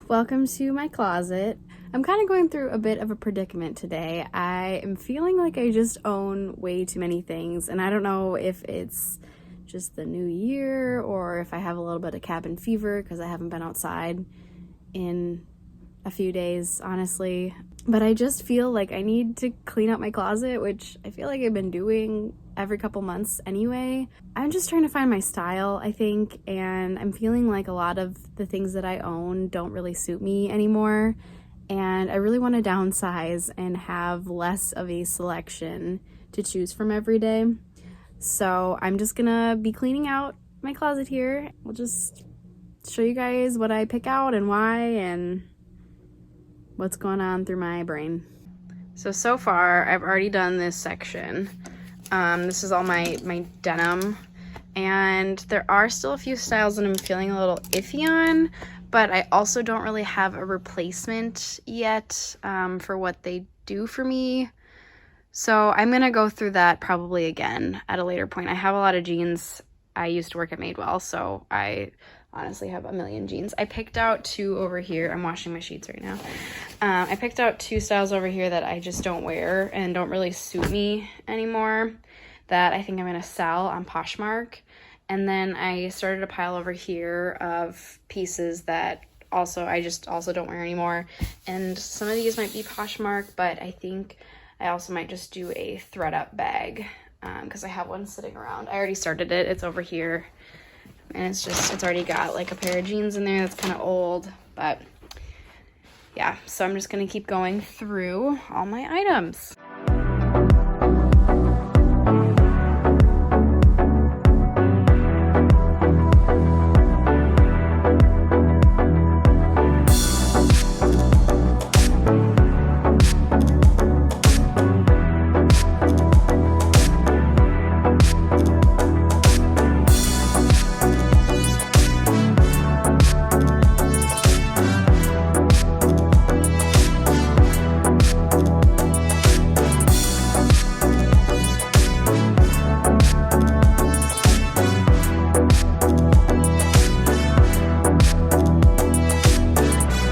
Welcome to my closet. I'm kind of going through a bit of a predicament today. I am feeling like I just own way too many things, and I don't know if it's just the new year or if I have a little bit of cabin fever because I haven't been outside in a few days, honestly. But I just feel like I need to clean up my closet, which I feel like I've been doing every couple months anyway. I'm just trying to find my style, I think, and I'm feeling like a lot of the things that I own don't really suit me anymore, and I really want to downsize and have less of a selection to choose from every day. So I'm just gonna be cleaning out my closet here. We'll just show you guys what I pick out and why and what's going on through my brain. So far I've already done this section. This is all my denim, and there are still a few styles that I'm feeling a little iffy on, but I also don't really have a replacement yet for what they do for me. So I'm gonna go through that probably again at a later point. I have a lot of jeans. I used to work at Madewell, so I honestly have a million jeans. I picked out two over here. I'm washing my sheets right now. I picked out two styles over here that I just don't wear and don't really suit me anymore that I think I'm gonna sell on Poshmark. And then I started a pile over here of pieces that I also don't wear anymore. And some of these might be Poshmark, but I think I also might just do a thread up bag because I have one sitting around. I already started it. It's over here. And it's already got like a pair of jeans in there that's kind of old, but yeah, so I'm just gonna keep going through all my items.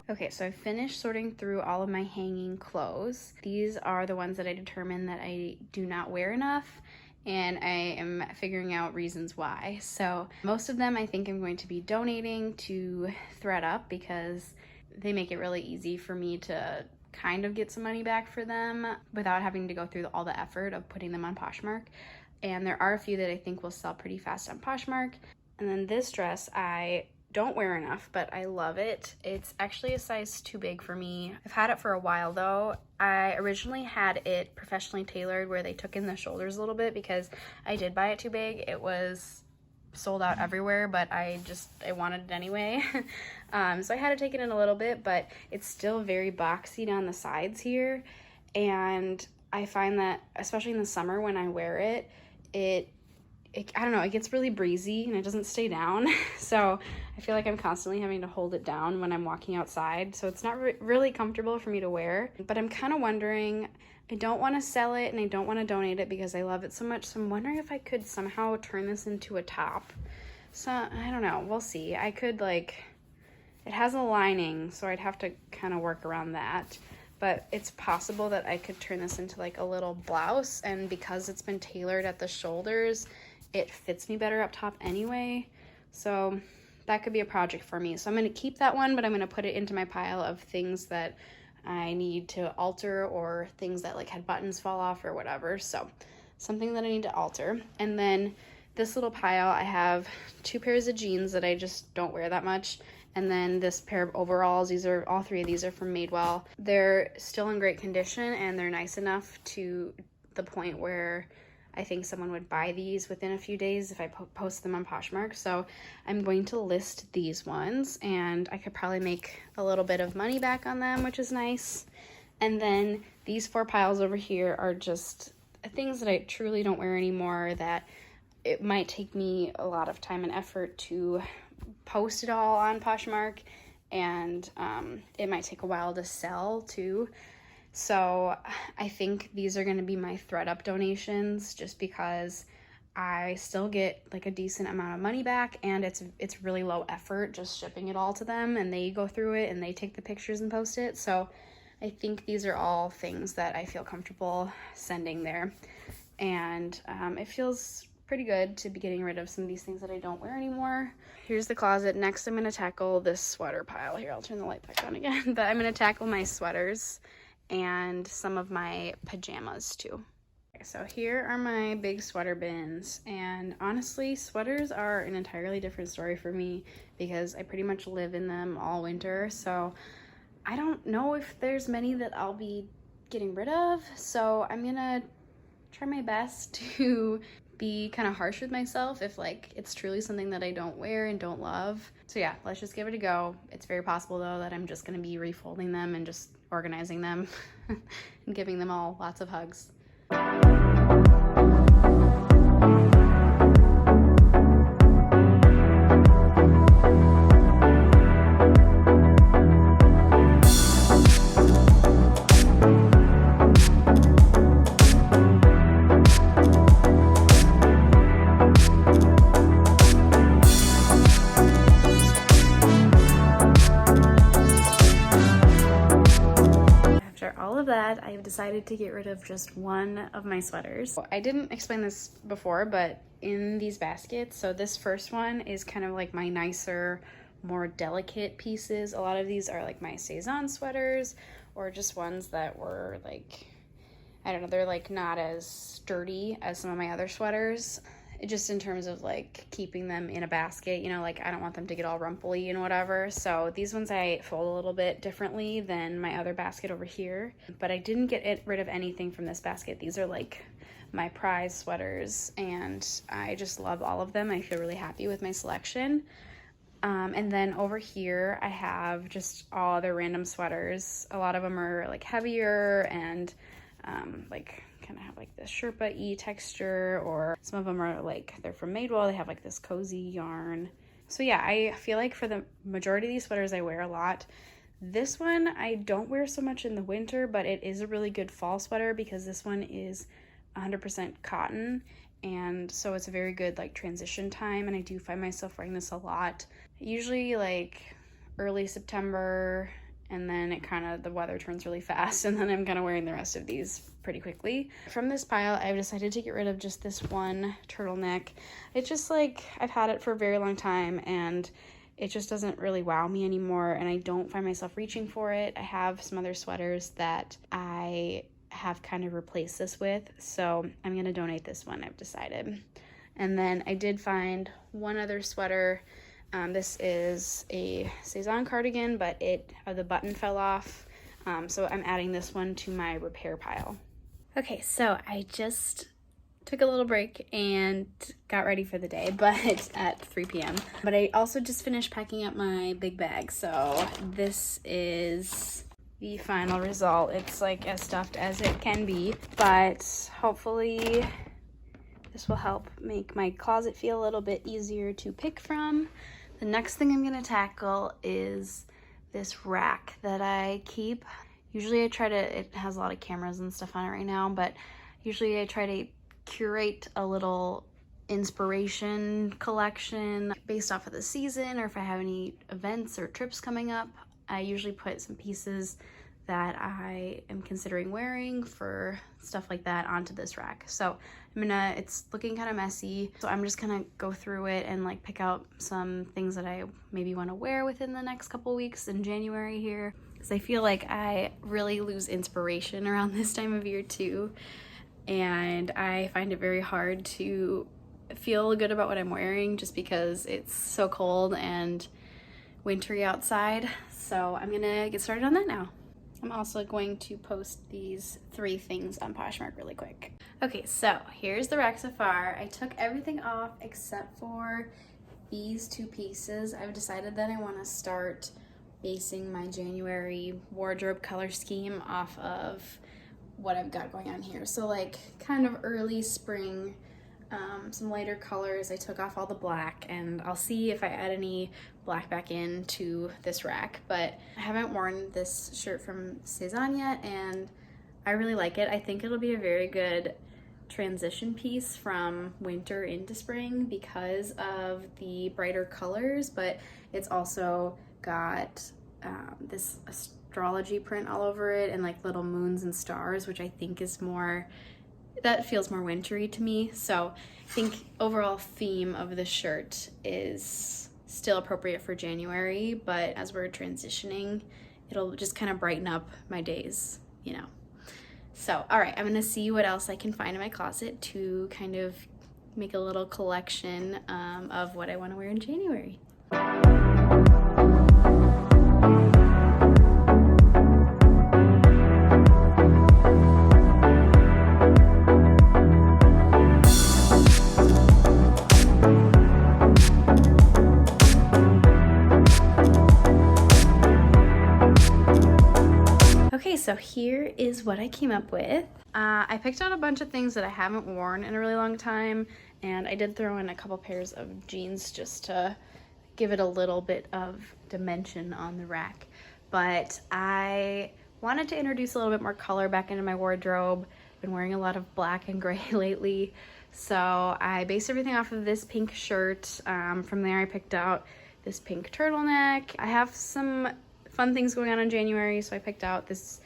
Okay, so I finished sorting through all of my hanging clothes. These are the ones that I determined that I do not wear enough, and I am figuring out reasons why. So most of them I think I'm going to be donating to ThredUp because they make it really easy for me to kind of get some money back for them without having to go through all the effort of putting them on Poshmark. And there are a few that I think will sell pretty fast on Poshmark. And then this dress I don't wear enough, but I love it. It's actually a size too big for me. I've had it for a while though. I originally had it professionally tailored where they took in the shoulders a little bit because I did buy it too big. It was sold out everywhere, but I wanted it anyway. So I had to take it in a little bit, but it's still very boxy down the sides here. And I find that, especially in the summer when I wear it, I don't know, it gets really breezy and it doesn't stay down. So I feel like I'm constantly having to hold it down when I'm walking outside. So it's not really comfortable for me to wear, but I'm kind of wondering, I don't want to sell it and I don't want to donate it because I love it so much. So I'm wondering if I could somehow turn this into a top. So I don't know, we'll see. I could it has a lining, so I'd have to kind of work around that. But it's possible that I could turn this into like a little blouse, and because it's been tailored at the shoulders, it fits me better up top anyway. So that could be a project for me. So I'm going to keep that one, but I'm going to put it into my pile of things that I need to alter or things that like had buttons fall off or whatever. So something that I need to alter. And then this little pile, I have two pairs of jeans that I just don't wear that much. And then this pair of overalls, all three of these are from Madewell. They're still in great condition and they're nice enough to the point where I think someone would buy these within a few days if I post them on Poshmark. So I'm going to list these ones and I could probably make a little bit of money back on them, which is nice. And then these four piles over here are just things that I truly don't wear anymore that it might take me a lot of time and effort to post it all on Poshmark, and it might take a while to sell too. So I think these are going to be my ThredUp donations just because I still get like a decent amount of money back, and it's really low effort just shipping it all to them, and they go through it and they take the pictures and post it. So I think these are all things that I feel comfortable sending there. And it feels pretty good to be getting rid of some of these things that I don't wear anymore. Here's the closet. Next, I'm going to tackle this sweater pile. Here, I'll turn the light back on again. But I'm going to tackle my sweaters and some of my pajamas too. Okay, so here are my big sweater bins. And honestly, sweaters are an entirely different story for me because I pretty much live in them all winter. So I don't know if there's many that I'll be getting rid of. So I'm going to try my best to be kind of harsh with myself if like it's truly something that I don't wear and don't love. So yeah, let's just give it a go. It's very possible though that I'm just going to be refolding them and just organizing them and giving them all lots of hugs. That I have decided to get rid of just one of my sweaters. I didn't explain this before, but in these baskets, so this first one is kind of like my nicer, more delicate pieces. A lot of these are like my Cezanne sweaters, or just ones that were like, I don't know, they're like not as sturdy as some of my other sweaters. Just in terms of like keeping them in a basket, you know, like I don't want them to get all rumply and whatever. So these ones I fold a little bit differently than my other basket over here, but I didn't get rid of anything from this basket. These are like my prize sweaters and I just love all of them. I feel really happy with my selection. And then over here I have just all other random sweaters. A lot of them are like heavier and like kind of have like this Sherpa-y texture, or some of them are like they're from Madewell. They have like this cozy yarn. So yeah, I feel like for the majority of these sweaters I wear a lot. This one I don't wear so much in the winter, but it is a really good fall sweater because this one is 100% cotton, and so it's a very good like transition time, and I do find myself wearing this a lot. Usually like early September, and then it kind of, the weather turns really fast, and then I'm kind of wearing the rest of these pretty quickly. From this pile, I've decided to get rid of just this one turtleneck. It's just like, I've had it for a very long time, and it just doesn't really wow me anymore, and I don't find myself reaching for it. I have some other sweaters that I have kind of replaced this with, so I'm going to donate this one, I've decided. And then I did find one other sweater. This is a Cezanne cardigan, but the button fell off, so I'm adding this one to my repair pile. Okay, so I just took a little break and got ready for the day, but at 3 p.m. But I also just finished packing up my big bag, so this is the final result. It's like as stuffed as it can be, but hopefully this will help make my closet feel a little bit easier to pick from. The next thing I'm gonna tackle is this rack that I keep. Usually I try to, it has a lot of cameras and stuff on it right now, but usually I try to curate a little inspiration collection based off of the season, or if I have any events or trips coming up. I usually put some pieces that I am considering wearing for stuff like that onto this rack. So it's looking kind of messy, so I'm just gonna go through it and like pick out some things that I maybe want to wear within the next couple weeks in January here, because I feel like I really lose inspiration around this time of year too, and I find it very hard to feel good about what I'm wearing just because it's so cold and wintry outside. So I'm gonna get started on that now. I'm also going to post these 3 things on Poshmark really quick. Okay, so here's the rack so far. I took everything off except for these 2 pieces. I've decided that I want to start basing my January wardrobe color scheme off of what I've got going on here. So like kind of early spring, some lighter colors. I took off all the black, and I'll see if I add any black back into this rack, but I haven't worn this shirt from Cezanne yet, and I really like it. I think it'll be a very good transition piece from winter into spring because of the brighter colors, but it's also got this astrology print all over it and like little moons and stars, which I think is more, that feels more wintry to me. So I think overall theme of the shirt is still appropriate for January, but as we're transitioning, it'll just kind of brighten up my days, you know. So, all right, I'm gonna see what else I can find in my closet to kind of make a little collection of what I wanna wear in January. Okay, so here is what I came up with. I picked out a bunch of things that I haven't worn in a really long time, and I did throw in a couple pairs of jeans just to give it a little bit of dimension on the rack. But I wanted to introduce a little bit more color back into my wardrobe. I've been wearing a lot of black and gray lately, so I based everything off of this pink shirt. From there I picked out this pink turtleneck. I have some fun things going on in January, so I picked out this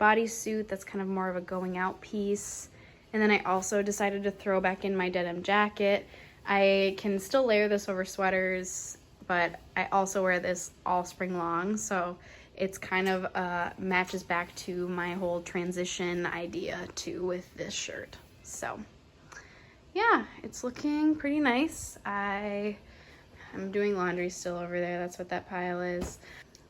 bodysuit that's kind of more of a going out piece. And then I also decided to throw back in my denim jacket. I can still layer this over sweaters, but I also wear this all spring long, so it's kind of matches back to my whole transition idea too with this shirt. So yeah, it's looking pretty nice. I'm doing laundry still over there. That's what that pile is.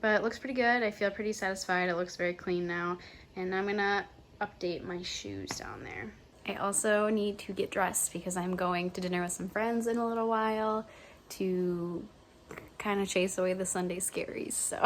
But it looks pretty good. I feel pretty satisfied. It looks very clean now. And I'm gonna update my shoes down there. I also need to get dressed because I'm going to dinner with some friends in a little while to kind of chase away the Sunday scaries. So